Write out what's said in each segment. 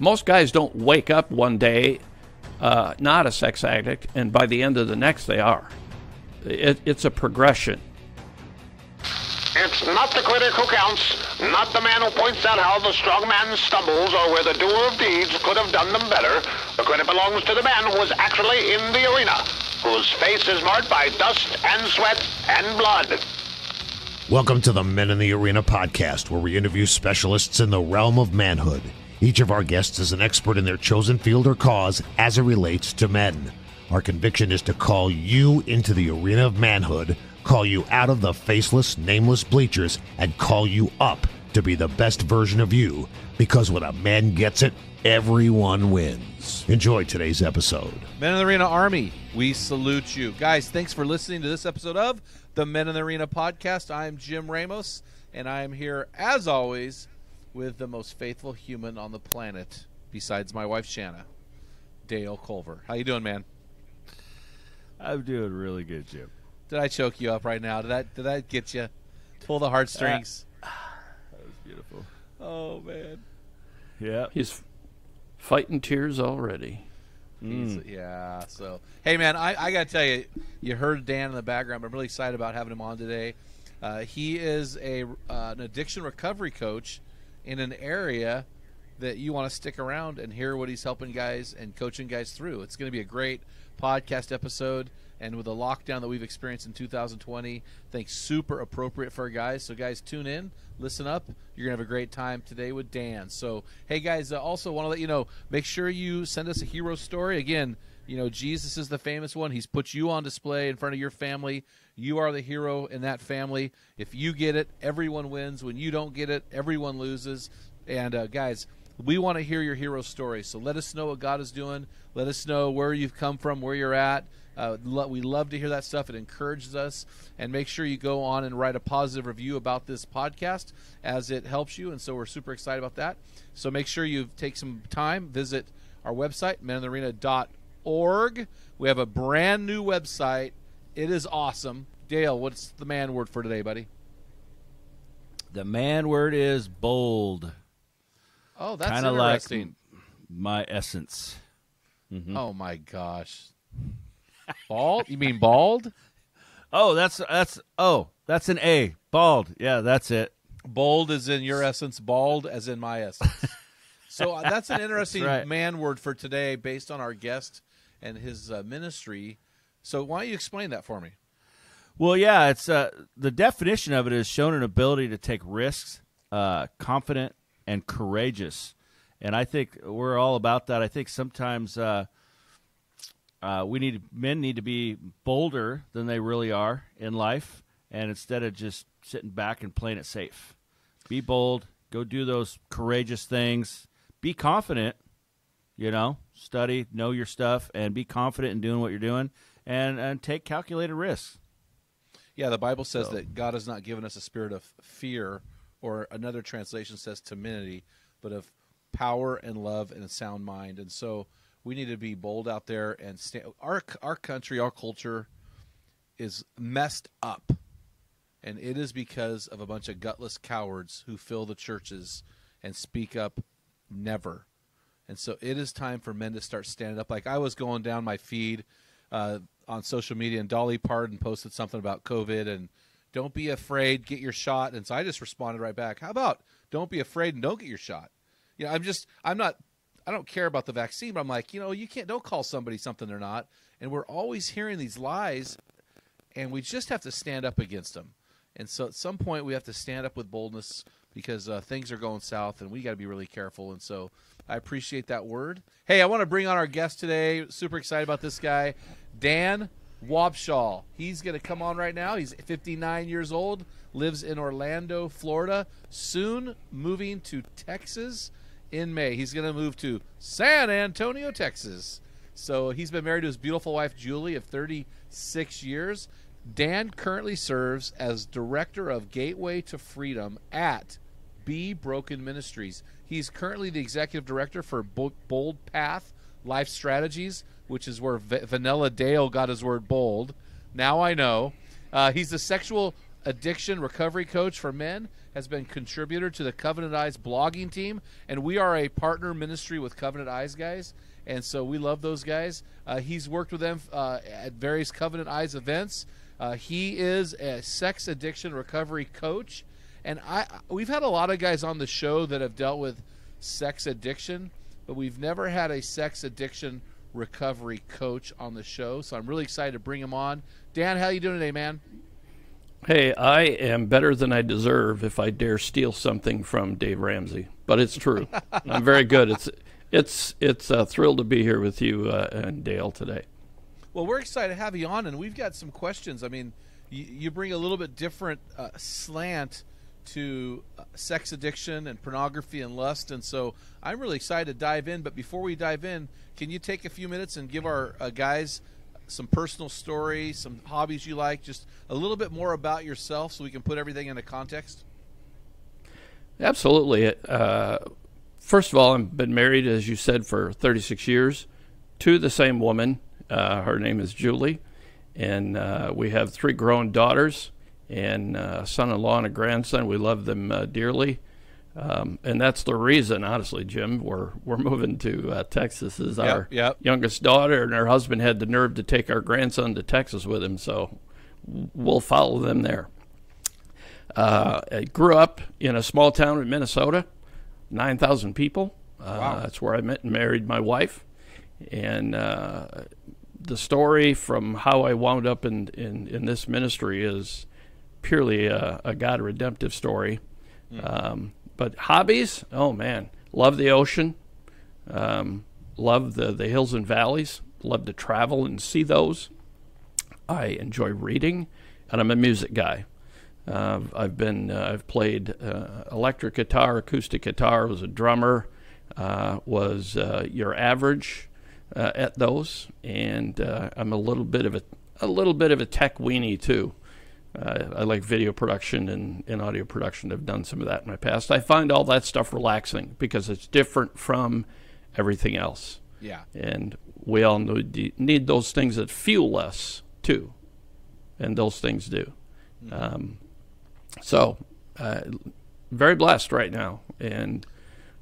Most guys don't wake up one day not a sex addict, and by the end of the next they are. It's a progression. It's not the critic who counts, not the man who points out how the strong man stumbles or where the doer of deeds could have done them better. The credit belongs to the man who is actually in the arena, whose face is marked by dust and sweat and blood. Welcome to the Men in the Arena podcast, where we interview specialists in the realm of manhood. Each of our guests is an expert in their chosen field or cause as it relates to men. Our conviction is to call you into the arena of manhood, call you out of the faceless, nameless bleachers, and call you up to be the best version of you. Because when a man gets it, everyone wins. Enjoy today's episode. Men in the Arena Army, we salute you. Guys, thanks for listening to this episode of the Men in the Arena podcast. I am Jim Ramos, and I am here, as always, with the most faithful human on the planet, besides my wife, Shanna, Dale Culver. How you doing, man? I'm doing really good, Jim. Did I choke you up right now? Did I get you? Pull the heartstrings? That was beautiful. Oh, man. Yeah. He's fighting tears already. Yeah, so. Hey, man, I got to tell you, you heard Dan in the background. I'm really excited about having him on today. He is an addiction recovery coach in an area that you want to stick around and hear what he's helping guys and coaching guys through. It's going to be a great podcast episode, and with the lockdown that we've experienced in 2020, I think super appropriate for our guys. So, guys, tune in, listen up. You're going to have a great time today with Dan. So, hey, guys, also want to let you know, make sure you send us a hero story. Again, you know, Jesus is the famous one. He's put you on display in front of your family. You are the hero in that family. If you get it, everyone wins. When you don't get it, everyone loses. And, guys, we want to hear your hero story. So let us know what God is doing. Let us know where you've come from, where you're at. We love to hear that stuff. It encourages us. And make sure you go on and write a positive review about this podcast as it helps you. And so we're super excited about that. So make sure you take some time. Visit our website, meninthearena.org. We have a brand new website. It is awesome. Dale, what's the man word for today, buddy? The man word is bold. Oh, that's Kinda interesting. like my essence. Mm-hmm. Oh, my gosh. Bald? You mean bald? Oh, that's an A. Bald. Yeah, that's it. Bold as in your essence, bald as in my essence. So that's an interesting right. man word for today based on our guest and his ministry. So why don't you explain that for me? Well, yeah, it's the definition of it is shown an ability to take risks, confident and courageous. And I think we're all about that. I think sometimes men need to be bolder than they really are in life, and instead of just sitting back and playing it safe. Be bold, go do those courageous things, be confident, study, know your stuff, and be confident in doing what you're doing, and take calculated risks. Yeah, the Bible says that God has not given us a spirit of fear, or another translation says timidity, but of power and love and a sound mind. And so we need to be bold out there and stand. Our country, our culture is messed up, and it is because of a bunch of gutless cowards who fill the churches and speak up never. And so it is time for men to start standing up. Like I was going down my feed on social media, and Dolly Parton posted something about COVID and don't be afraid, get your shot. And so I just responded right back. How about don't be afraid and don't get your shot? I don't care about the vaccine, but I'm like, don't call somebody something they're not. And we're always hearing these lies, and we just have to stand up against them. And so at some point we have to stand up with boldness because things are going south, and we got to be really careful. And so I appreciate that word. Hey, I want to bring on our guest today. Super excited about this guy, Dan Wobschall. He's going to come on right now. He's 59 years old, lives in Orlando, Florida, soon moving to Texas in May. He's going to move to San Antonio, Texas. So he's been married to his beautiful wife, Julie, of 36 years. Dan currently serves as director of Gateway to Freedom at Be Broken Ministries. He's currently the executive director for BoldPath Life Strategies, which is where Vanilla Dale got his word bold. Now I know. He's a sexual addiction recovery coach for men has been contributor to the Covenant Eyes blogging team, and we are a partner ministry with Covenant Eyes, guys. And so we love those guys. He's worked with them at various Covenant Eyes events. He is a sex addiction recovery coach. And we've had a lot of guys on the show that have dealt with sex addiction, but we've never had a sex addiction recovery coach on the show. So I'm really excited to bring him on. Dan, how you doing today, man? Hey, I am better than I deserve if I dare steal something from Dave Ramsey, but it's true. I'm very good. It's a thrill to be here with you and Dale today. Well, we're excited to have you on, and we've got some questions. I mean, you bring a little bit different slant to sex addiction and pornography and lust, and so I'm really excited to dive in. But before we dive in, can you take a few minutes and give our guys some personal story, some hobbies you like, just a little bit more about yourself so we can put everything into context? Absolutely. First of all, I've been married, as you said, for 36 years to the same woman. Her name is Julie, and we have 3 grown daughters and a son-in-law and a grandson. We love them dearly, and that's the reason, honestly, Jim, we're moving to Texas. Is our youngest daughter, and her husband had the nerve to take our grandson to Texas with him, so we'll follow them there. I grew up in a small town in Minnesota, 9,000 people. Wow. That's where I met and married my wife. And the story from how I wound up in this ministry is purely a God redemptive story. But hobbies, oh man, love the ocean, love the hills and valleys, love to travel and see those. I enjoy reading, and I'm a music guy. I've played electric guitar, acoustic guitar, was a drummer, was your average at those, and I'm a little bit of a tech weenie too. I like video production and audio production. I've done some of that in my past. I find all that stuff relaxing because it's different from everything else. Yeah. And we all need those things that fuel us too, and those things do. Mm-hmm. So very blessed right now, and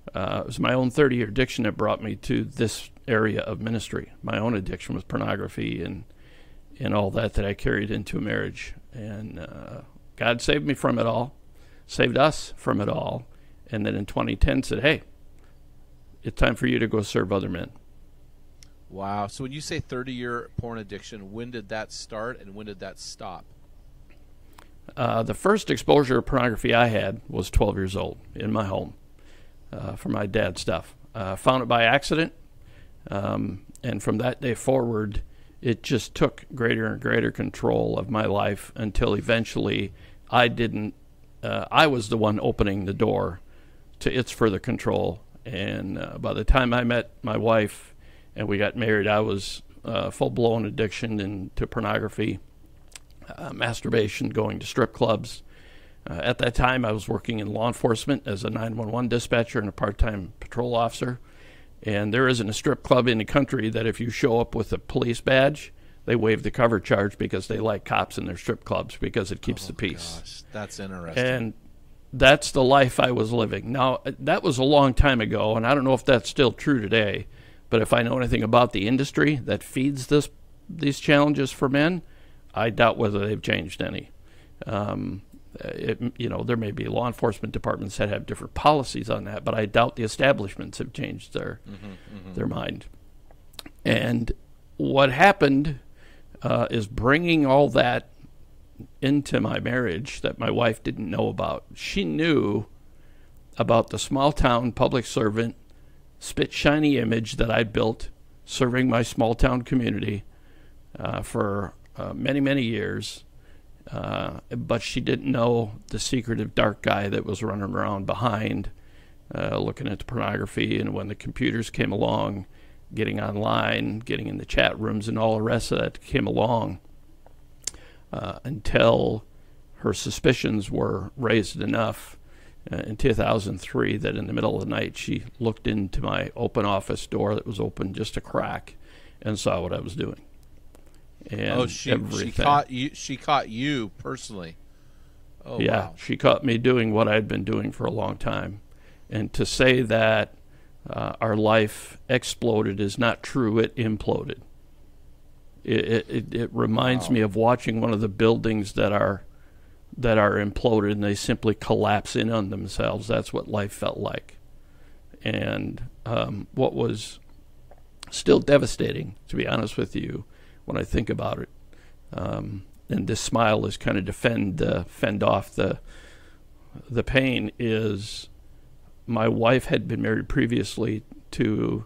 it was my own 30-year addiction that brought me to this area of ministry. My own addiction was pornography and all that I carried into a marriage. And God saved me from it all, saved us from it all, and then in 2010 said, hey, it's time for you to go serve other men. Wow. So when you say 30-year porn addiction, when did that start and when did that stop? The first exposure to pornography I had was 12 years old in my home for my dad's stuff. Found it by accident, and from that day forward, it just took greater and greater control of my life until eventually I was the one opening the door to its further control. And by the time I met my wife and we got married, I was full-blown addiction into pornography, masturbation, going to strip clubs. At that time, I was working in law enforcement as a 911 dispatcher and a part-time patrol officer. And there isn't a strip club in the country that if you show up with a police badge, they waive the cover charge because they like cops in their strip clubs because it keeps the peace. Gosh, that's interesting. And that's the life I was living. Now, that was a long time ago, and I don't know if that's still true today, but if I know anything about the industry that feeds these challenges for men, I doubt whether they've changed any. There may be law enforcement departments that have different policies on that, but I doubt the establishments have changed their mind. And what happened is bringing all that into my marriage that my wife didn't know about. She knew about the small town public servant, spit shiny image that I built serving my small town community for many, many years. But she didn't know the secretive dark guy that was running around behind, looking at the pornography. And when the computers came along, getting online, getting in the chat rooms and all the rest of that came along, until her suspicions were raised enough in 2003 that in the middle of the night she looked into my open office door that was open just a crack and saw what I was doing. And she caught you personally. Oh, yeah, wow. she caught me doing what I'd been doing for a long time. And to say that our life exploded is not true. It imploded. It reminds me of watching one of the buildings that are imploded, and they simply collapse in on themselves. That's what life felt like. And what was still devastating, to be honest with you, when I think about it, and this smile is kind of to fend off the pain, is my wife had been married previously to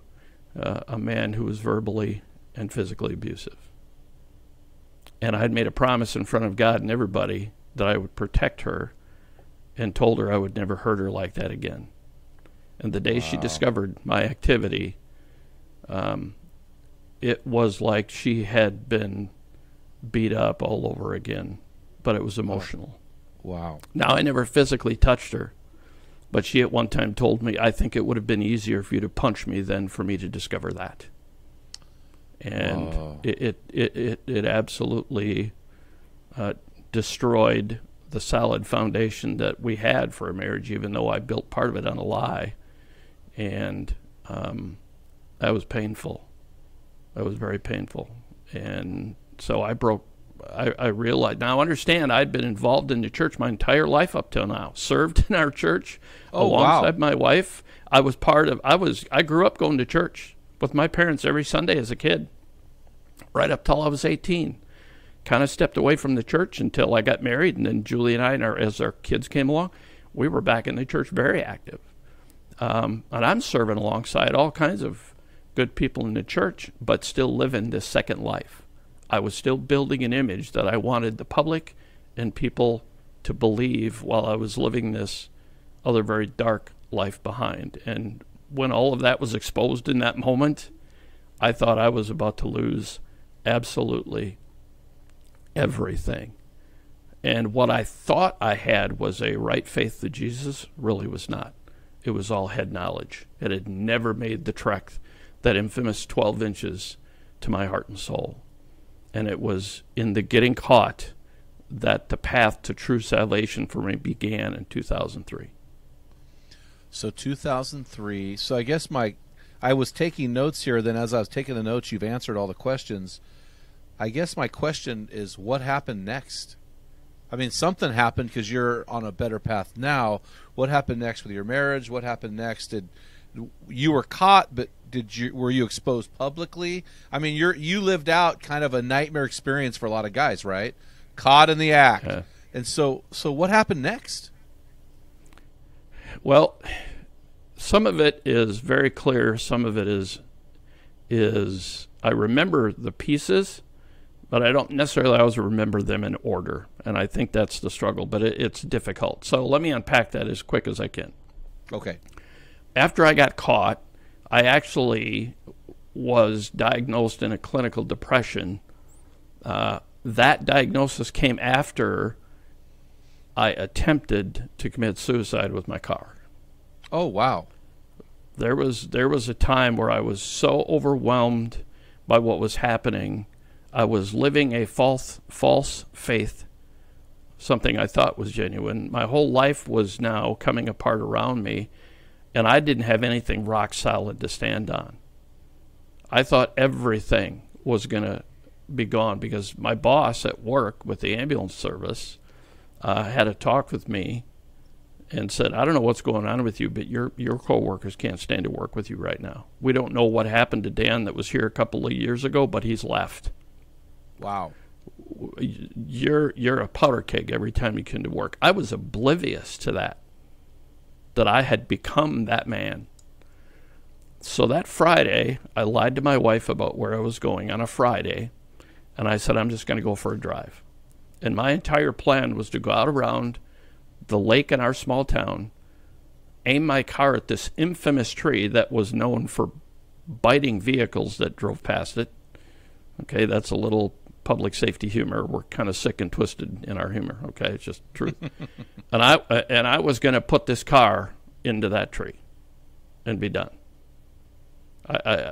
a man who was verbally and physically abusive. And I had made a promise in front of God and everybody that I would protect her, and told her I would never hurt her like that again. And the day she discovered my activity, it was like she had been beat up all over again, but it was emotional. Wow. Now, I never physically touched her, but she at one time told me, I think it would have been easier for you to punch me than for me to discover that. And it absolutely destroyed the solid foundation that we had for a marriage, even though I built part of it on a lie. And that was painful. That was very painful. And so I realized, now understand, I'd been involved in the church my entire life up till now, served in our church alongside my wife. I grew up going to church with my parents every Sunday as a kid, right up till I was 18. Kind of stepped away from the church until I got married, and then Julie and I, as our kids came along, we were back in the church, very active. And I'm serving alongside all kinds of good people in the church, but still living this second life. I was still building an image that I wanted the public and people to believe while I was living this other very dark life behind. And when all of that was exposed in that moment, I thought I was about to lose absolutely everything. And what I thought I had was a right faith to Jesus really was not. It was all head knowledge. It had never made the trek, that infamous 12 inches, to my heart and soul. And it was in the getting caught that the path to true salvation for me began in 2003. So 2003. So I guess I was taking notes here. Then as I was taking the notes, you've answered all the questions. I guess my question is, what happened next? I mean, something happened because you're on a better path now. What happened next with your marriage? What happened next? You were caught, but were you exposed publicly? I mean, you lived out kind of a nightmare experience for a lot of guys, right? Caught in the act. Yeah. And so what happened next? Well, some of it is very clear. Some of it is I remember the pieces, but I don't necessarily always remember them in order. And I think that's the struggle, but it's difficult. So let me unpack that as quick as I can. Okay. After I got caught, I actually was diagnosed in a clinical depression. That diagnosis came after I attempted to commit suicide with my car. Oh, wow. There was a time where I was so overwhelmed by what was happening. I was living a false faith, something I thought was genuine. My whole life was now coming apart around me, and I didn't have anything rock solid to stand on. I thought everything was going to be gone because my boss at work with the ambulance service had a talk with me and said, I don't know what's going on with you, but your coworkers can't stand to work with you right now. We don't know what happened to Dan that was here a couple of years ago, but he's left. Wow. You're a powder keg every time you come to work. I was oblivious to that I had become that man. So that Friday, I lied to my wife about where I was going on a Friday, and I said, I'm just going to go for a drive. And my entire plan was to go out around the lake in our small town, aim my car at this infamous tree that was known for biting vehicles that drove past it. Okay, that's a little public safety humor. We're kind of sick and twisted in our humor. Okay, it's just truth. And I was going to put this car into that tree and be done.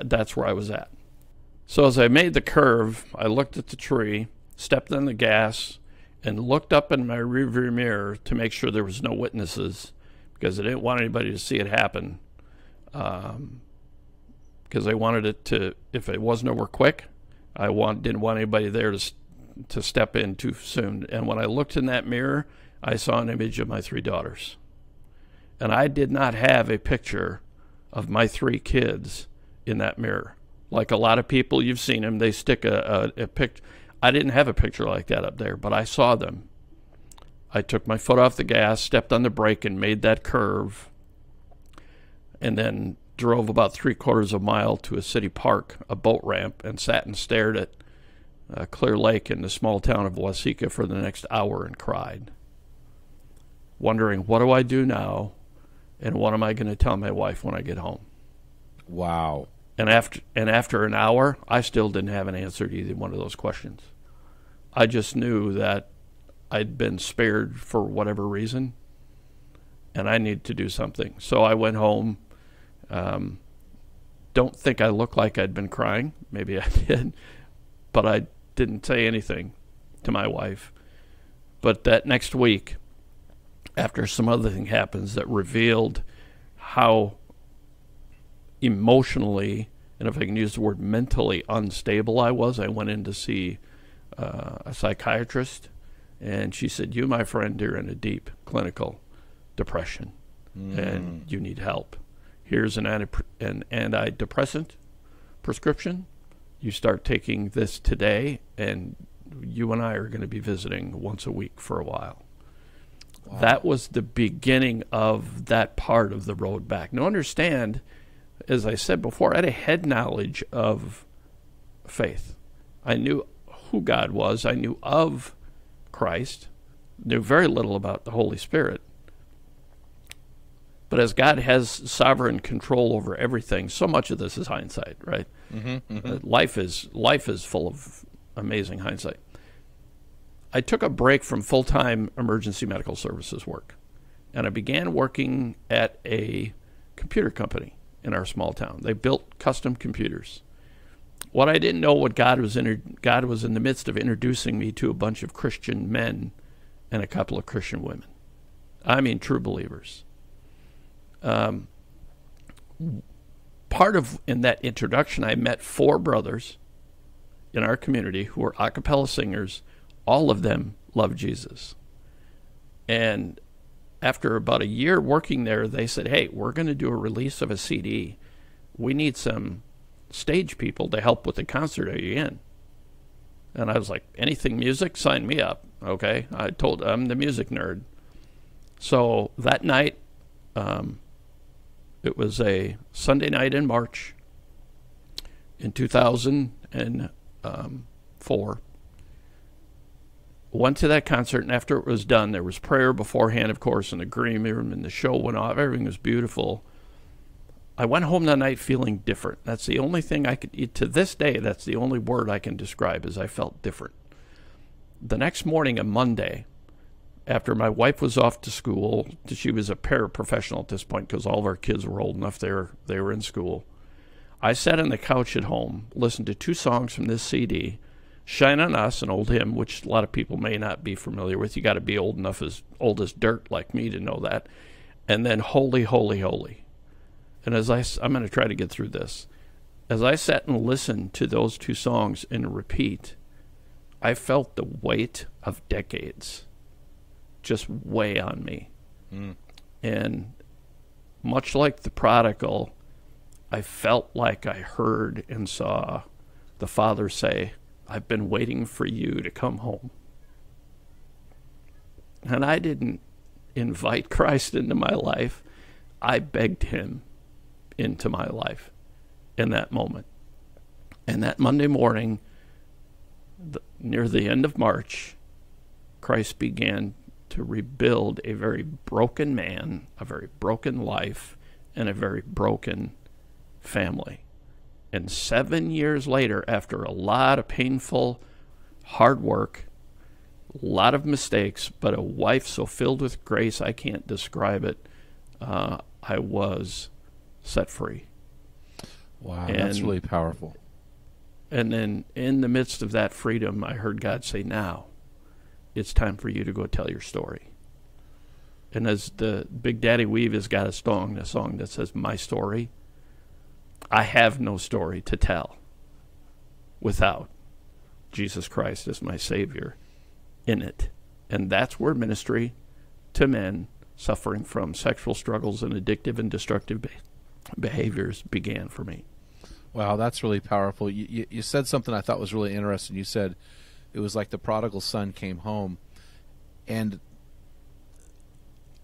That's where I was at. So as I made the curve, I looked at the tree, stepped on the gas, and looked up in my rearview mirror to make sure there was no witnesses, because I didn't want anybody to see it happen. Because I wanted it to, if it wasn't over quick, didn't want anybody there to step in too soon. And when I looked in that mirror, I saw an image of my 3 daughters. And I did not have a picture of my 3 kids in that mirror. Like a lot of people, you've seen them, they stick a picture. I didn't have a picture like that up there, but I saw them. I took my foot off the gas, stepped on the brake, and made that curve, and then drove about 3/4 of a mile to a city park, a boat ramp, and sat and stared at Clear Lake in the small town of Waseca for the next hour and cried, wondering, what do I do now, and what am I going to tell my wife when I get home? Wow. And after an hour, I still didn't have an answer to either one of those questions. I just knew that I'd been spared for whatever reason, and I needed to do something. So I went home. Don't think I looked like I'd been crying. Maybe I did, but I didn't say anything to my wife. But that next week, after some other thing happens that revealed how emotionally, and if I can use the word mentally, unstable I was, I went in to see a psychiatrist, and she said, you, my friend, are in a deep clinical depression, and you need help. Here's an antidepressant prescription. You start taking this today, and you and I are going to be visiting once a week for a while. Wow. That was the beginning of that part of the road back. Now understand, as I said before, I had a head knowledge of faith. I knew who God was. I knew of Christ. Knew very little about the Holy Spirit. But as God has sovereign control over everything, so much of this is hindsight, right? Life is full of amazing hindsight. I took a break from full-time emergency medical services work, and I began working at a computer company in our small town. They built custom computers. What I didn't know, God was in the midst of introducing me to a bunch of Christian men and a couple of Christian women. I mean, true believers. Part of in that introduction, I met 4 brothers in our community who were a cappella singers. All of them loved Jesus. And after about a year working there, they said, hey, we're going to do a release of a CD. We need some stage people to help with the concert. Are you in? And I was like, anything music? Sign me up. Okay. I told I'm the music nerd. So that night, it was a Sunday night in March in 2004. Went to that concert, and after it was done, there was prayer beforehand, of course, in the green room, and the show went off. Everything was beautiful. I went home that night feeling different. That's the only thing I could, to this day, that's the only word I can describe, is I felt different. The next morning, a Monday, after my wife was off to school, she was a paraprofessional at this point because all of our kids were old enough, they were in school. I sat on the couch at home, listened to 2 songs from this CD, Shine on Us, an old hymn, which a lot of people may not be familiar with. You got to be old enough, as old as dirt like me, to know that. And then Holy, Holy, Holy. And I'm going to try to get through this. As I sat and listened to those 2 songs in repeat, I felt the weight of decades just weigh on me. And much like the prodigal, I felt like I heard and saw the Father say, I've been waiting for you to come home. And I didn't invite Christ into my life. I begged him into my life in that moment. And that Monday morning, near the end of March, Christ began to rebuild a very broken man, a very broken life, and a very broken family. And 7 years later, after a lot of painful, hard work, a lot of mistakes, but a wife so filled with grace, I can't describe it, I was set free. Wow, that's really powerful. And then in the midst of that freedom, I heard God say, now it's time for you to go tell your story. And as the Big Daddy Weave has got a song that says, my story, I have no story to tell without Jesus Christ as my Savior in it. And that's where ministry to men suffering from sexual struggles and addictive and destructive behaviors began for me. Wow, that's really powerful. You said something I thought was really interesting. You said it was like the prodigal son came home, and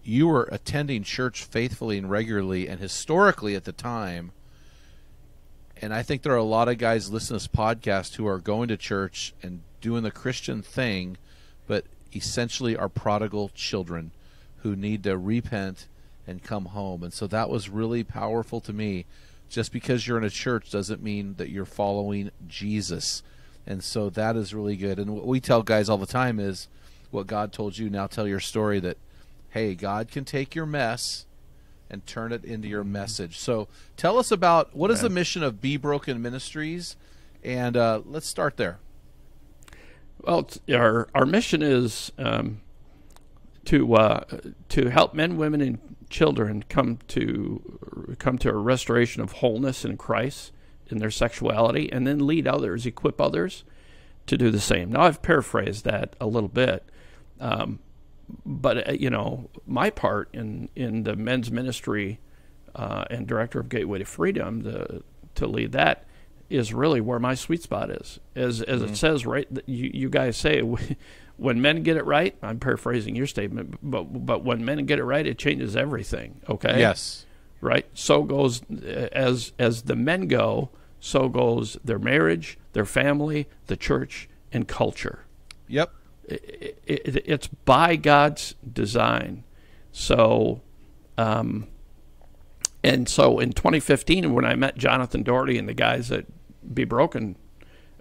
you were attending church faithfully and regularly and historically at the time. And I think there are a lot of guys listening to this podcast who are going to church and doing the Christian thing, but essentially are prodigal children who need to repent and come home. And so that was really powerful to me. Just because you're in a church doesn't mean that you're following Jesus. And so that is really good. And what we tell guys all the time is what God told you, now tell your story, that, hey, God can take your mess and turn it into your message. So tell us about what is the mission of Be Broken Ministries, and let's start there. Well, our mission is to help men, women, and children come to a restoration of wholeness in Christ in their sexuality, and then lead others, equip others to do the same. Now, I've paraphrased that a little bit, but my part in the men's ministry and director of Gateway to Freedom to lead that is really where my sweet spot is. As it says, right, you guys say, when men get it right, I'm paraphrasing your statement, but when men get it right, it changes everything, okay? Yes. Right? So goes, as the men go, so goes their marriage, their family, the church, and culture. Yep. It's by God's design. So, and so in 2015, when I met Jonathan Doherty and the guys at Be Broken,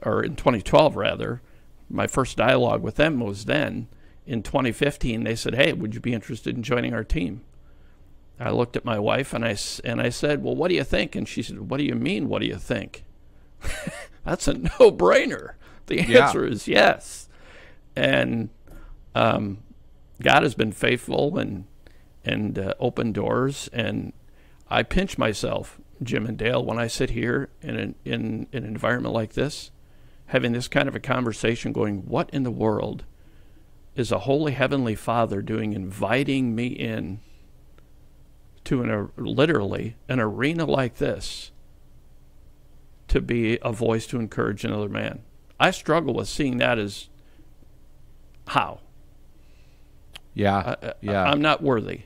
or in 2012 rather, my first dialogue with them was then. In 2015, they said, hey, would you be interested in joining our team? I looked at my wife and I said, well, what do you think? And she said, what do you mean, what do you think? That's a no-brainer. The answer is yes. And God has been faithful and opened doors. And I pinch myself, Jim and Dale, when I sit here in an environment like this, having this kind of a conversation, going, what in the world is a holy heavenly Father doing, inviting me in to literally an arena like this to be a voice to encourage another man? I struggle with seeing that as how. Yeah. I'm not worthy.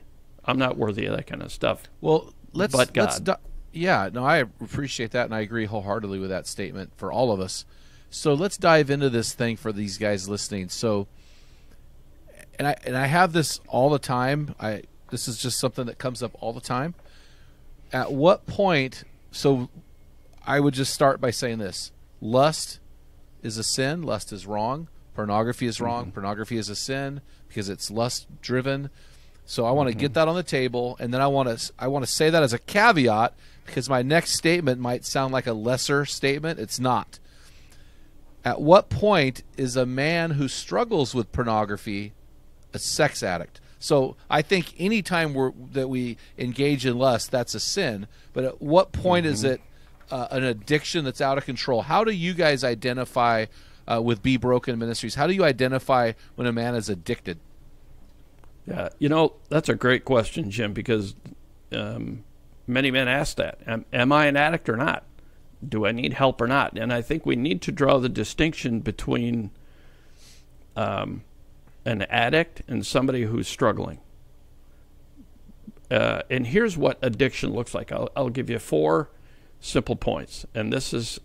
I'm not worthy of that kind of stuff. Well, but God. I appreciate that, and I agree wholeheartedly with that statement for all of us. So let's dive into this thing for these guys listening. So, and I have this all the time. This is just something that comes up all the time. At what point? So, I would just start by saying this: lust is a sin. Lust is wrong. Pornography is wrong. Pornography is a sin because it's lust driven. So I want to get that on the table, and then I want to say that as a caveat, because my next statement might sound like a lesser statement. It's not. At what point is a man who struggles with pornography a sex addict? So I think any time that we engage in lust, that's a sin. But at what point is it an addiction that's out of control? How do you guys identify with Be Broken Ministries? How do you identify when a man is addicted? Yeah, that's a great question, Jim, because many men ask that. Am I an addict or not? Do I need help or not? And I think we need to draw the distinction between an addict and somebody who's struggling. And here's what addiction looks like. I'll give you 4 simple points. And this is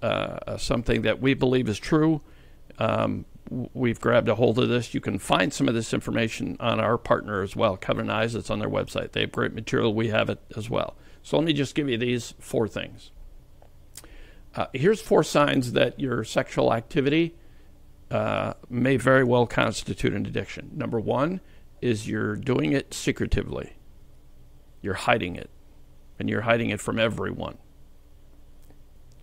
something that we believe is true. We've grabbed a hold of this. You can find some of this information on our partner as well, Covenant Eyes. It's on their website. They have great material. We have it as well. So let me just give you these 4 things. Here's 4 signs that your sexual activity may very well constitute an addiction. Number 1 is you're doing it secretively. You're hiding it, and you're hiding it from everyone.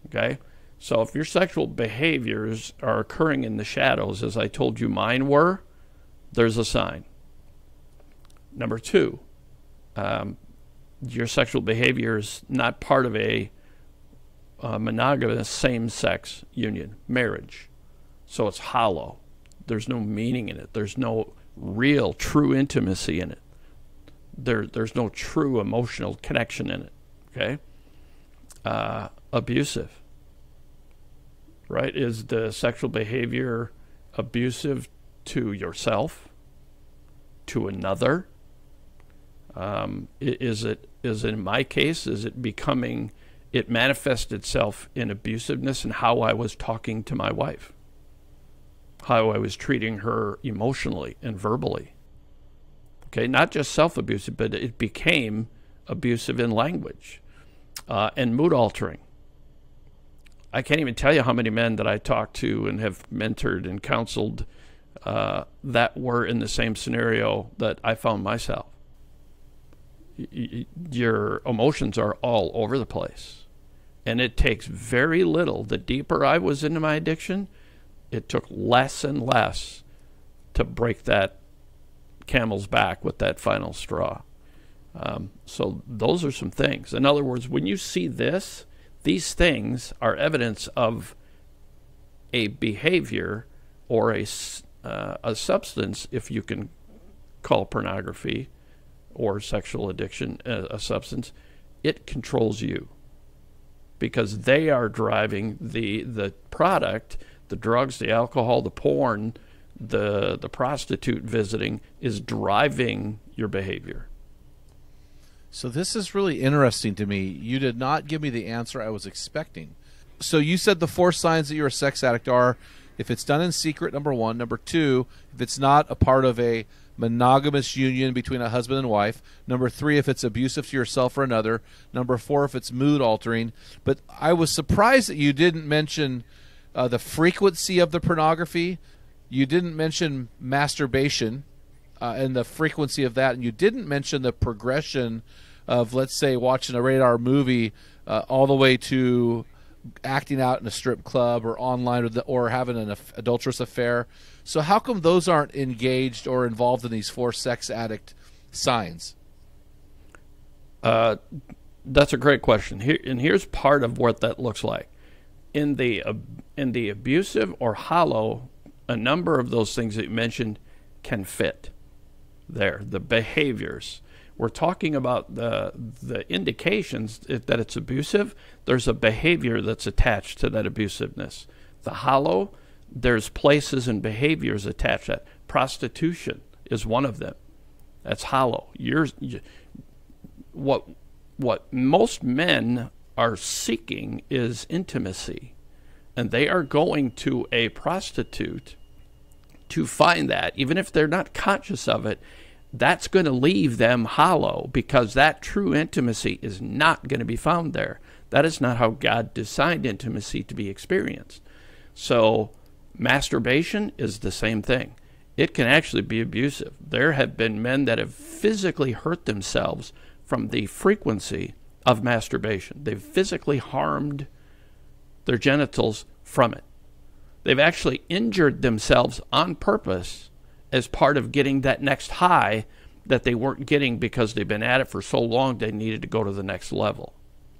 Okay? So if your sexual behaviors are occurring in the shadows, as I told you mine were, there's a sign. Number two, your sexual behavior is not part of a monogamous same-sex union, marriage. So it's hollow. There's no meaning in it. There's no real, true intimacy in it. There's no true emotional connection in it. Okay? Abusive. Right? Is the sexual behavior abusive to yourself? To another? Is it in my case, is it becoming, it manifests itself in abusiveness in how I was talking to my wife, how I was treating her emotionally and verbally. Okay, not just self-abusive, but it became abusive in language and mood altering. I can't even tell you how many men that I talked to and have mentored and counseled that were in the same scenario that I found myself. Your emotions are all over the place. And it takes very little. The deeper I was into my addiction, it took less and less to break that camel's back with that final straw. So those are some things. In other words, when you see this, these things are evidence of a behavior or a substance, if you can call pornography or sexual addiction a substance. It controls you because they are driving the product, the drugs, the alcohol, the porn, the prostitute visiting is driving your behavior. So this is really interesting to me. You did not give me the answer I was expecting. So you said the 4 signs that you're a sex addict are, if it's done in secret, number 1. Number 2, if it's not a part of a monogamous union between a husband and wife. Number 3, if it's abusive to yourself or another. Number 4, if it's mood altering. But I was surprised that you didn't mention the frequency of the pornography. You didn't mention masturbation and the frequency of that. And you didn't mention the progression of, let's say, watching a rated R movie all the way to acting out in a strip club or online or having an adulterous affair. So how come those aren't engaged or involved in these 4 sex addict signs? That's a great question. Here's part of what that looks like. In the abusive or hollow, a number of those things that you mentioned can fit there. The behaviors. We're talking about the indications that it's abusive. There's a behavior that's attached to that abusiveness. The hollow, there's places and behaviors attached to that. Prostitution is one of them. That's hollow. What most men are seeking is intimacy, and they are going to a prostitute to find that. Even if they're not conscious of it, that's going to leave them hollow because that true intimacy is not going to be found there. That is not how God designed intimacy to be experienced. So masturbation is the same thing. It can actually be abusive. There have been men that have physically hurt themselves from the frequency of masturbation. They've physically harmed their genitals from it. They've actually injured themselves on purpose as part of getting that next high that they weren't getting because they've been at it for so long they needed to go to the next level.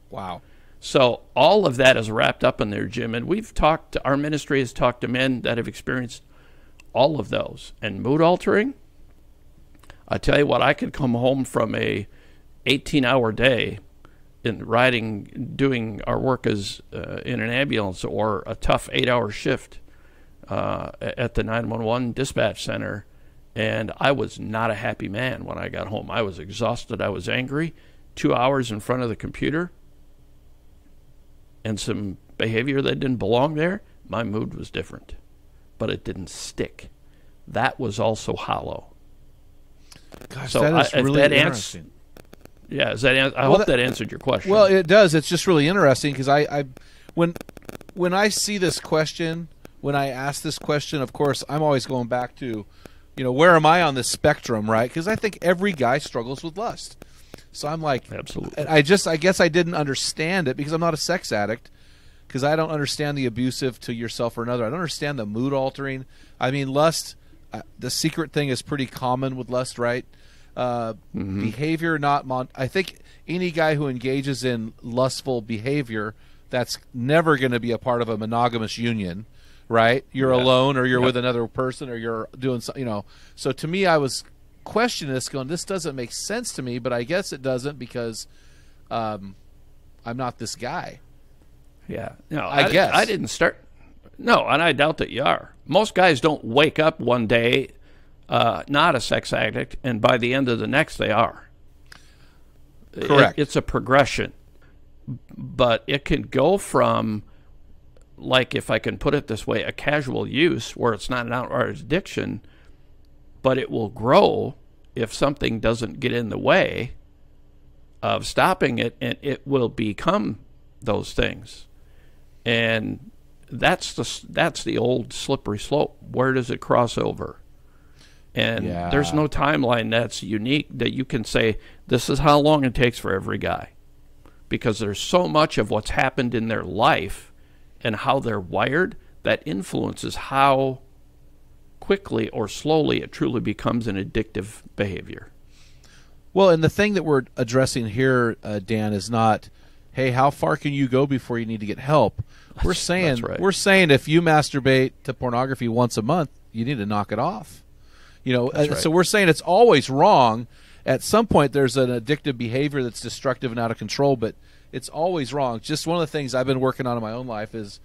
Wow. So all of that is wrapped up in there, Jim. And our ministry has talked to men that have experienced all of those. And mood altering, I tell you what, I could come home from a 18-hour day in doing our work as in an ambulance or a tough 8-hour shift at the 911 dispatch center, and I was not a happy man when I got home. I was exhausted. I was angry. 2 hours in front of the computer and some behavior that didn't belong there, my mood was different, but it didn't stick. That was also hollow. Gosh, so that is really interesting. Yeah, I hope that answered your question. Well, it does. It's just really interesting because when I see this question, when I ask this question, of course, I'm always going back to, where am I on this spectrum, right? Because I think every guy struggles with lust. So I'm like, absolutely. I guess I didn't understand it because I'm not a sex addict, because I don't understand the abusive to yourself or another. I don't understand the mood altering. I mean, lust, the secret thing is pretty common with lust, right? Behavior, I think any guy who engages in lustful behavior, that's never going to be a part of a monogamous union, right? You're alone, or you're with another person, or you're doing something, So to me, I was questioning this, going, this doesn't make sense to me, but I guess it doesn't because I'm not this guy. Yeah. No, I guess. I didn't start. No, and I doubt that you are. Most guys don't wake up one day not a sex addict, and by the end of the next, they are. Correct. It's a progression. But it can go from, like, if I can put it this way, a casual use where it's not an outright addiction, but it will grow if something doesn't get in the way of stopping it, and it will become those things. And that's the old slippery slope. Where does it cross over? And there's no timeline that's unique that you can say, this is how long it takes for every guy. Because there's so much of what's happened in their life and how they're wired that influences how quickly or slowly it truly becomes an addictive behavior. Well, and the thing that we're addressing here, Dan, is not, hey, how far can you go before you need to get help? We're saying if you masturbate to pornography once a month, you need to knock it off. So we're saying it's always wrong. At some point, there's an addictive behavior that's destructive and out of control, but it's always wrong. Just one of the things I've been working on in my own life is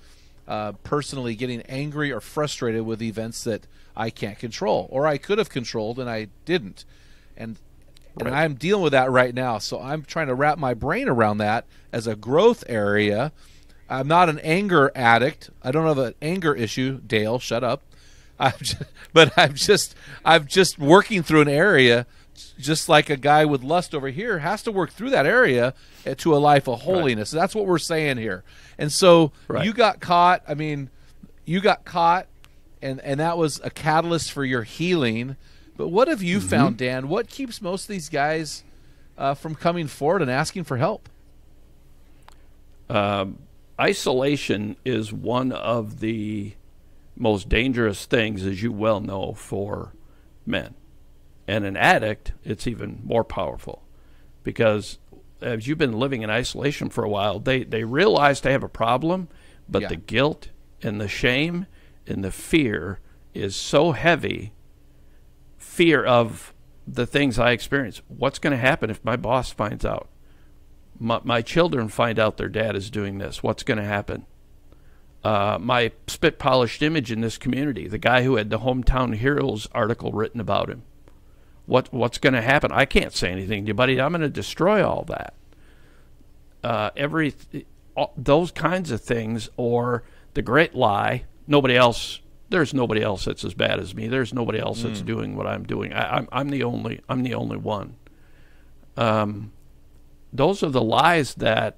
personally getting angry or frustrated with events that I can't control, or I could have controlled and I didn't. And I'm dealing with that right now, so I'm trying to wrap my brain around that as a growth area. I'm not an anger addict. I don't have an anger issue. Dale, shut up. I'm just working through an area, just like a guy with lust over here has to work through that area to a life of holiness. That's what we're saying here. And so you got caught. I mean, you got caught, and that was a catalyst for your healing. But what have you found, Dan? What keeps most of these guys from coming forward and asking for help? Isolation is one of the most dangerous things, as you well know, for men. And an addict, it's even more powerful, because as you've been living in isolation for a while, they realize they have a problem, but the guilt and the shame and the fear is so heavy. Fear of the things I experience. What's going to happen if my boss finds out? My children find out their dad is doing this. What's going to happen? My spit-polished image in this community, the guy who had the Hometown Heroes article written about him. What's going to happen? I can't say anything to you, buddy. I'm going to destroy all that. Those kinds of things, or the great lie, there's nobody else that's as bad as me. There's nobody else that's doing what I'm doing. I'm the only one. Those are the lies that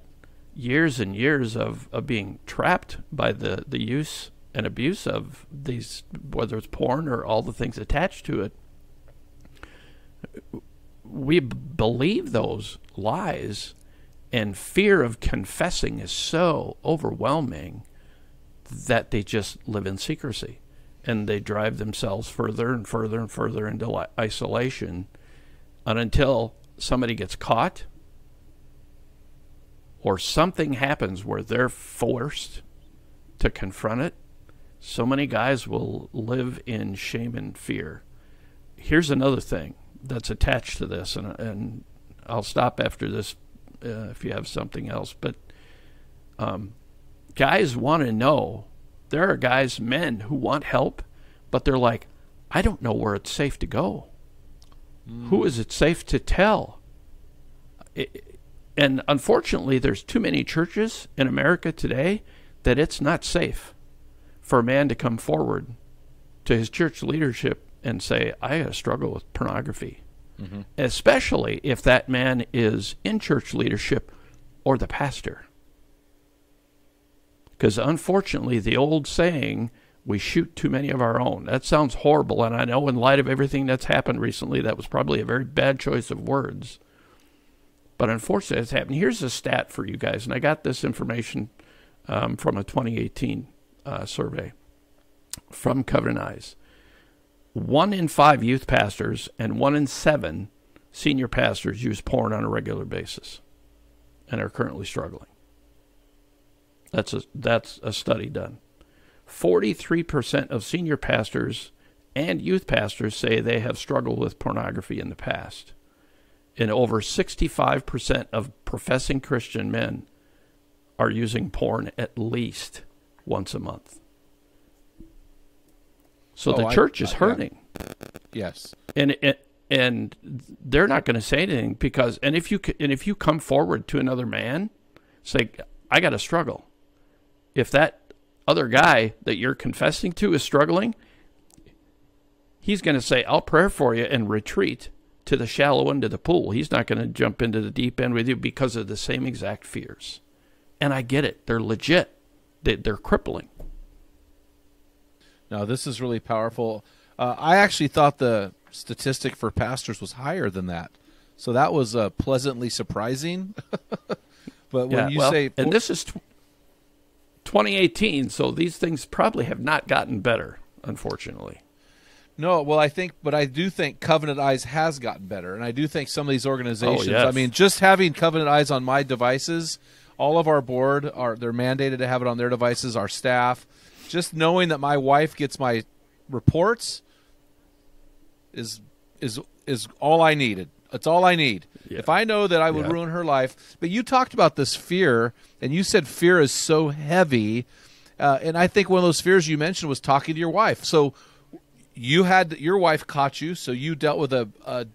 years and years of being trapped by the use and abuse of these, whether it's porn or all the things attached to it. We believe those lies, and fear of confessing is so overwhelming that they just live in secrecy, and they drive themselves further and further and further into isolation, and until somebody gets caught or something happens where they're forced to confront it. So many guys will live in shame and fear. Here's another thing that's attached to this, and I'll stop after this if you have something else, but guys want to know. There are men who want help, but they're like, I don't know where it's safe to go. Who is it safe to tell? And unfortunately, there's too many churches in America today that it's not safe for a man to come forward to his church leadership and say, I got to struggle with pornography. Especially if that man is in church leadership or the pastor. Because unfortunately, the old saying, we shoot too many of our own. That sounds horrible, and I know in light of everything that's happened recently, that was probably a very bad choice of words. But unfortunately, it's happened. Here's a stat for you guys, and I got this information from a 2018 survey from Covenant Eyes. 1 in 5 youth pastors and 1 in 7 senior pastors use porn on a regular basis and are currently struggling. That's a study done. 43% of senior pastors and youth pastors say they have struggled with pornography in the past. And over 65% of professing Christian men are using porn at least once a month. So the church is hurting. Yes. And they're not going to say anything because if you come forward to another man, say, I got to struggle. If that other guy that you're confessing to is struggling, he's going to say, I'll pray for you and retreat to the shallow end of the pool. He's not going to jump into the deep end with you because of the same exact fears. And I get it. They're legit. They're crippling. No, this is really powerful. I actually thought the statistic for pastors was higher than that. So that was pleasantly surprising. But when you say... And this is 2018, so these things probably have not gotten better, unfortunately. No, well, I do think Covenant Eyes has gotten better. And I do think some of these organizations, yes. I mean, just having Covenant Eyes on my devices, all of our board, they're mandated to have it on their devices, our staff. Just knowing that my wife gets my reports is all I needed. It's all I need. Yeah. If I know that I would ruin her life. But you talked about this fear, and you said fear is so heavy. And I think one of those fears you mentioned was talking to your wife. So your wife caught you, so you dealt with a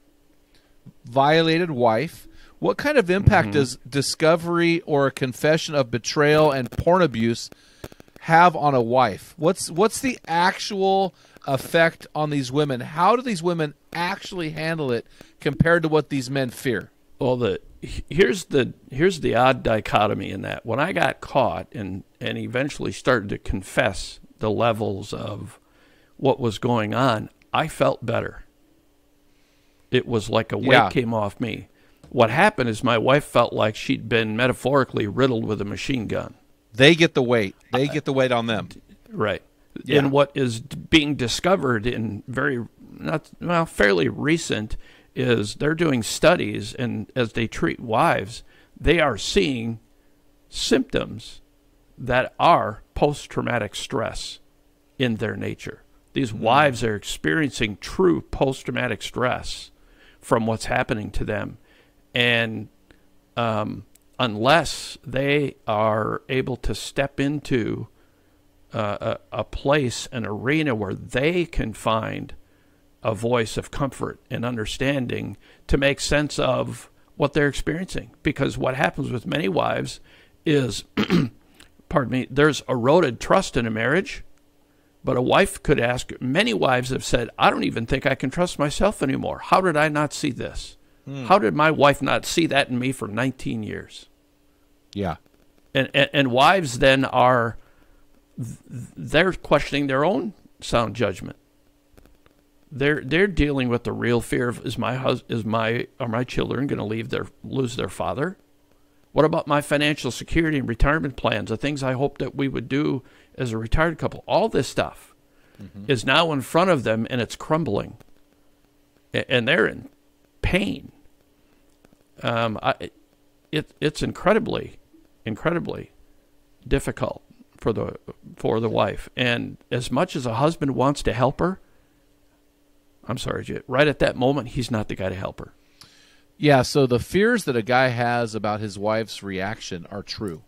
violated wife. What kind of impact does discovery or a confession of betrayal and porn abuse have on a wife? What's the actual effect on these women? How do these women actually handle it compared to what these men fear? Well, here's the odd dichotomy in that. When I got caught and eventually started to confess the levels of what was going on, I felt better. It was like a weight came off me. What happened is my wife felt like she'd been metaphorically riddled with a machine gun. They get the weight. They get the weight on them. Right. Yeah. And what is being discovered in fairly recent is they're doing studies, and as they treat wives, they are seeing symptoms that are post-traumatic stress in their nature. These wives are experiencing true post-traumatic stress from what's happening to them. And unless they are able to step into a place, an arena where they can find a voice of comfort and understanding to make sense of what they're experiencing. Because what happens with many wives is, there's eroded trust in a marriage. But a wife could ask, many wives have said, I don't even think I can trust myself anymore. How did I not see this? How did my wife not see that in me for 19 years? Yeah. And wives then they're questioning their own sound judgment. They're dealing with the real fear of, are my children going to lose their father? What about my financial security and retirement plans, the things I hoped that we would do as a retired couple? All this stuff is now in front of them, and it's crumbling. And they're in pain. It's incredibly difficult for the wife. And as much as a husband wants to help her, I'm sorry, right at that moment, he's not the guy to help her. Yeah, so the fears that a guy has about his wife's reaction are true.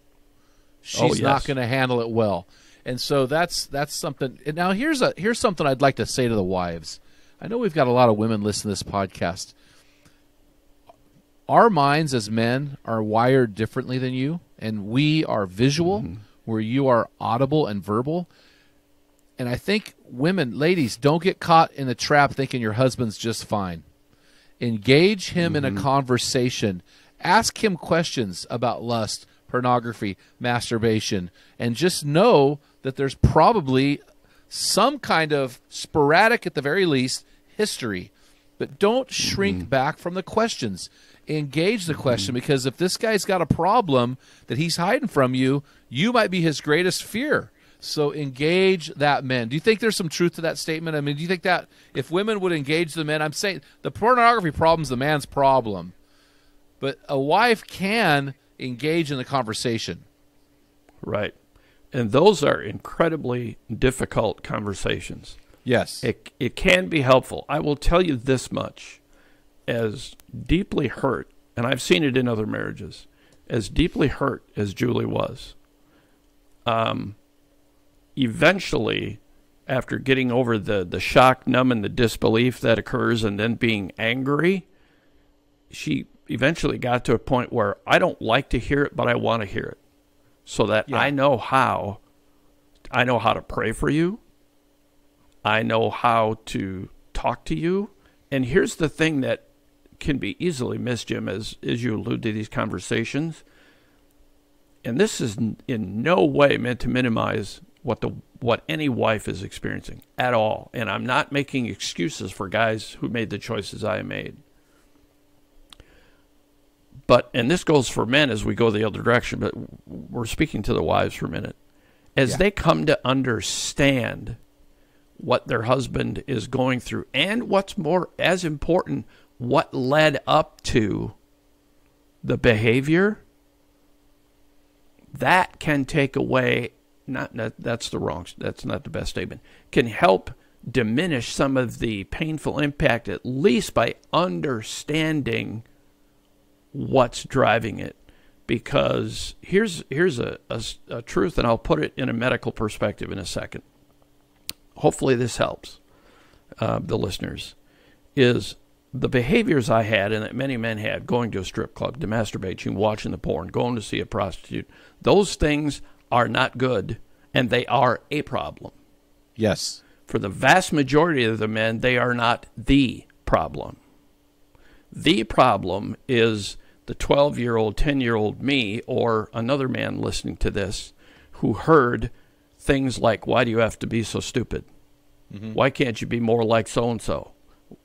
She's not going to handle it well. And so that's something. And now here's something I'd like to say to the wives. I know we've got a lot of women listening to this podcast. Our minds as men are wired differently than you, and we are visual, where you are audible and verbal. And I think women, ladies, don't get caught in the trap thinking your husband's just fine. Engage him in a conversation. Ask him questions about lust, pornography, masturbation, and just know that there's probably some kind of sporadic, at the very least, history. But don't shrink back from the questions. Engage the question, because if this guy's got a problem that he's hiding from you, you might be his greatest fear. So engage that men. Do you think there's some truth to that statement? I mean, do you think that if women would engage the men, I'm saying the pornography problem's the man's problem, but a wife can engage in the conversation. Right. And those are incredibly difficult conversations. Yes. It can be helpful. I will tell you this much. As deeply hurt, and I've seen it in other marriages, as deeply hurt as Julie was, eventually, after getting over the shock, numb, and the disbelief that occurs and then being angry, she eventually got to a point where I don't like to hear it, but I want to hear it. So that I know how to pray for you. I know how to talk to you. And here's the thing that can be easily missed, Jim, as you allude to these conversations. And this is in no way meant to minimize what any wife is experiencing at all. And I'm not making excuses for guys who made the choices I made. But, and this goes for men as we go the other direction, but we're speaking to the wives for a minute. As they come to understand what their husband is going through, and what's more, as important, what led up to the behavior, that can take away, that's not the best statement, can help diminish some of the painful impact, at least by understanding what's driving it. Because here's a truth, and I'll put it in a medical perspective in a second. Hopefully this helps the listeners, is the behaviors I had and that many men had, going to a strip club, to masturbate, watching the porn, going to see a prostitute, those things are not good, and they are a problem. Yes. For the vast majority of the men, they are not the problem. The problem is the 12-year-old, 10-year-old me, or another man listening to this, who heard things like, why do you have to be so stupid? Mm-hmm. Why can't you be more like so-and-so?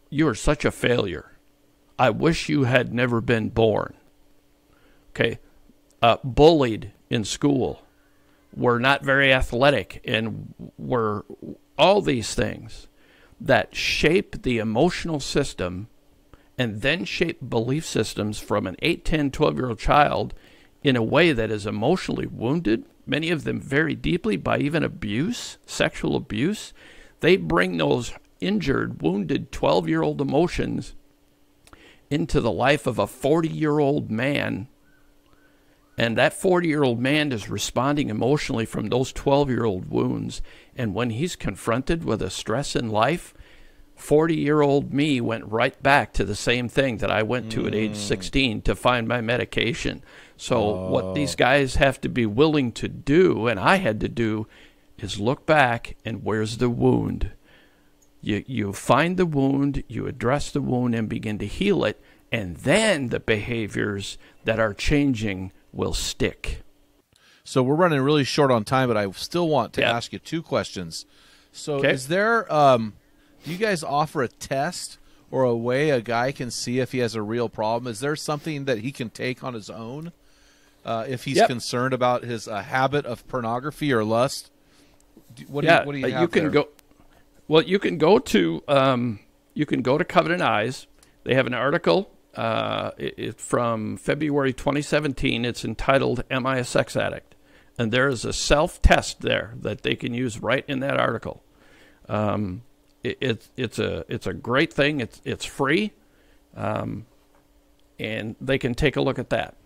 You are such a failure. I wish you had never been born. Okay. Bullied in school. We're not very athletic, and we're all these things that shape the emotional system and then shape belief systems from an 8, 10, 12-year-old child in a way that is emotionally wounded, many of them very deeply, by even abuse, sexual abuse. They bring those injured, wounded 12-year-old emotions into the life of a 40-year-old man, and that 40-year-old man is responding emotionally from those 12-year-old wounds. And when he's confronted with a stress in life, 40-year-old me went right back to the same thing that I went to at age 16 to find my medication. So what these guys have to be willing to do, and I had to do, is look back and where's the wound? You find the wound, you address the wound and begin to heal it, and then the behaviors that are changing will stick. So we're running really short on time, but I still want to ask you two questions. So is there, do you guys offer a test or a way a guy can see if he has a real problem? Is there something that he can take on his own if he's concerned about his habit of pornography or lust? What do you have can there? You can go to Covenant Eyes. They have an article it's from February 2017. It's entitled, "Am I a Sex Addict?" And there is a self-test there that they can use right in that article. It's a great thing. It's free, and they can take a look at that.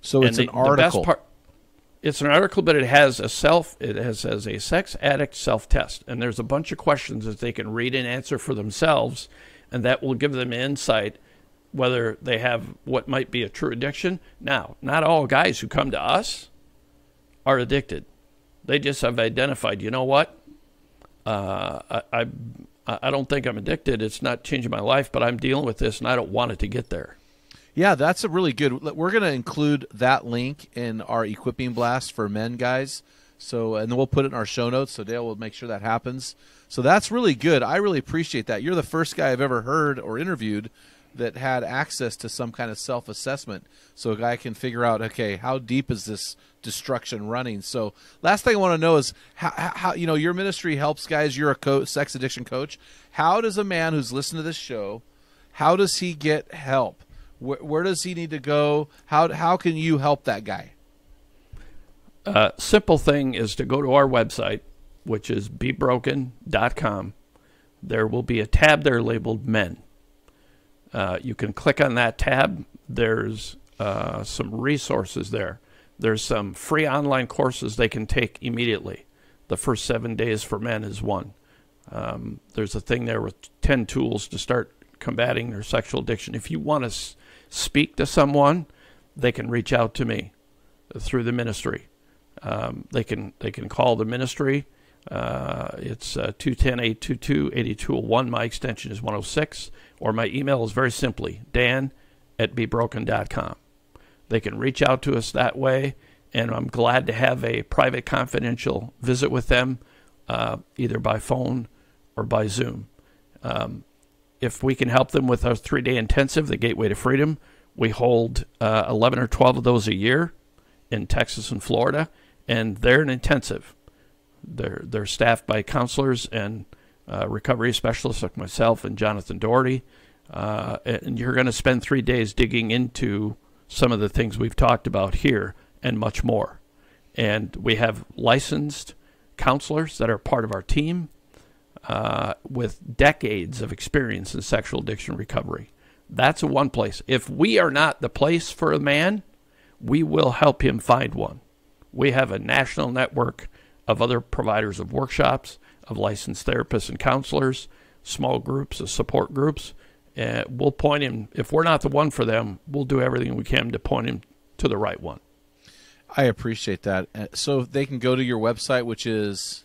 So it's an article. The best part, it's an article, but it has a sex addict self-test, and there's a bunch of questions that they can read and answer for themselves, and that will give them insight whether they have what might be a true addiction. Now, not all guys who come to us are addicted. They just have identified, you know what? I don't think I'm addicted. It's not changing my life, but I'm dealing with this, and I don't want it to get there. Yeah, that's a really good. We're going to include that link in our equipping blast for men, guys. So, and then we'll put it in our show notes. So Dale will make sure that happens. So that's really good. I really appreciate that. You're the first guy I've ever heard or interviewed that had access to some kind of self-assessment, so a guy can figure out, okay, how deep is this destruction running? So last thing I want to know is how your ministry helps guys. You're a sex addiction coach. How does a man who's listened to this show, how does he get help? Where does he need to go? How can you help that guy? Simple thing is to go to our website, which is BeBroken.com. There will be a tab there labeled Men. You can click on that tab. There's some resources there. There's some free online courses they can take immediately. The first 7 days for men is one. There's a thing there with 10 tools to start combating their sexual addiction. If you want to speak to someone, they can reach out to me through the ministry. They can call the ministry. It's 210-822-8201. My extension is 106. Or my email is very simply dan@bebroken.com. They can reach out to us that way, and I'm glad to have a private confidential visit with them, either by phone or by Zoom. If we can help them with our 3-day intensive, the Gateway to Freedom, we hold 11 or 12 of those a year in Texas and Florida, and they're an intensive. They're staffed by counselors and recovery specialists like myself and Jonathan Doherty, and you're going to spend 3 days digging into some of the things we've talked about here and much more. And we have licensed counselors that are part of our team with decades of experience in sexual addiction recovery. That's one place. If we are not the place for a man, we will help him find one. We have a national network of other providers of workshops, of licensed therapists and counselors, small groups, support groups. We'll point him. If we're not the one for them, we'll do everything we can to point him to the right one. I appreciate that. So they can go to your website, which is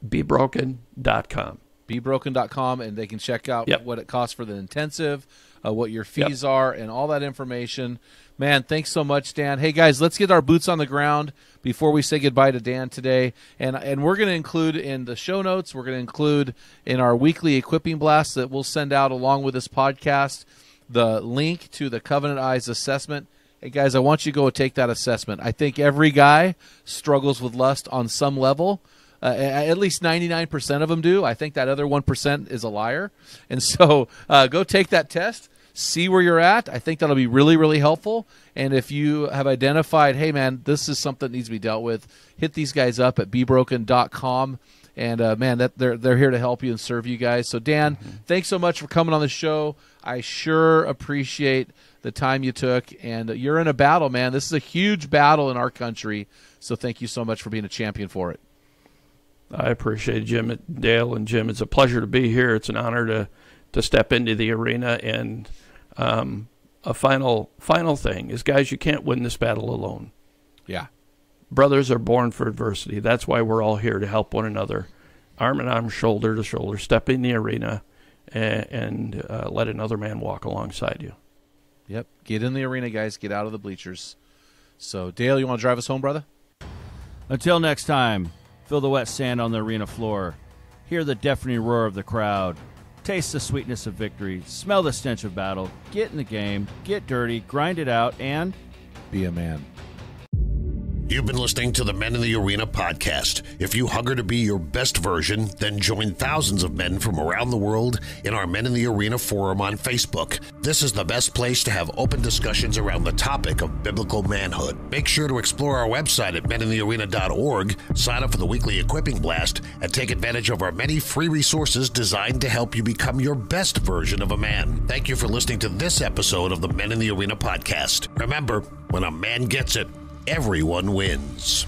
BeBroken.com. BeBroken.com, and they can check out what it costs for the intensive, what your fees are, and all that information. Man, thanks so much, Dan. Hey, guys, let's get our boots on the ground before we say goodbye to Dan today. And we're going to include in the show notes, we're going to include in our weekly equipping blast that we'll send out along with this podcast, the link to the Covenant Eyes assessment. Hey, guys, I want you to go take that assessment. I think every guy struggles with lust on some level. At least 99% of them do. I think that other 1% is a liar. And so go take that test. See where you're at. I think that'll be really, really helpful. And if you have identified, hey, man, this is something that needs to be dealt with, hit these guys up at BeBroken.com. And, man, they're here to help you and serve you guys. So, Dan, thanks so much for coming on the show. I sure appreciate the time you took. And you're in a battle, man. This is a huge battle in our country. So thank you so much for being a champion for it. I appreciate it, Jim, Dale, and Jim. It's a pleasure to be here. It's an honor to step into the arena. And a final thing is, guys, you can't win this battle alone. Yeah. Brothers are born for adversity. That's why we're all here to help one another, arm in arm, shoulder to shoulder, step in the arena and let another man walk alongside you. Yep. Get in the arena, guys. Get out of the bleachers. So, Dale, you want to drive us home, brother? Until next time, feel the wet sand on the arena floor. Hear the deafening roar of the crowd. Taste the sweetness of victory. Smell the stench of battle. Get in the game. Get dirty. Grind it out. And be a man. You've been listening to the Men in the Arena podcast. If you hunger to be your best version, then join thousands of men from around the world in our Men in the Arena forum on Facebook. This is the best place to have open discussions around the topic of biblical manhood. Make sure to explore our website at meninthearena.org, sign up for the weekly equipping blast, and take advantage of our many free resources designed to help you become your best version of a man. Thank you for listening to this episode of the Men in the Arena podcast. Remember, when a man gets it, everyone wins.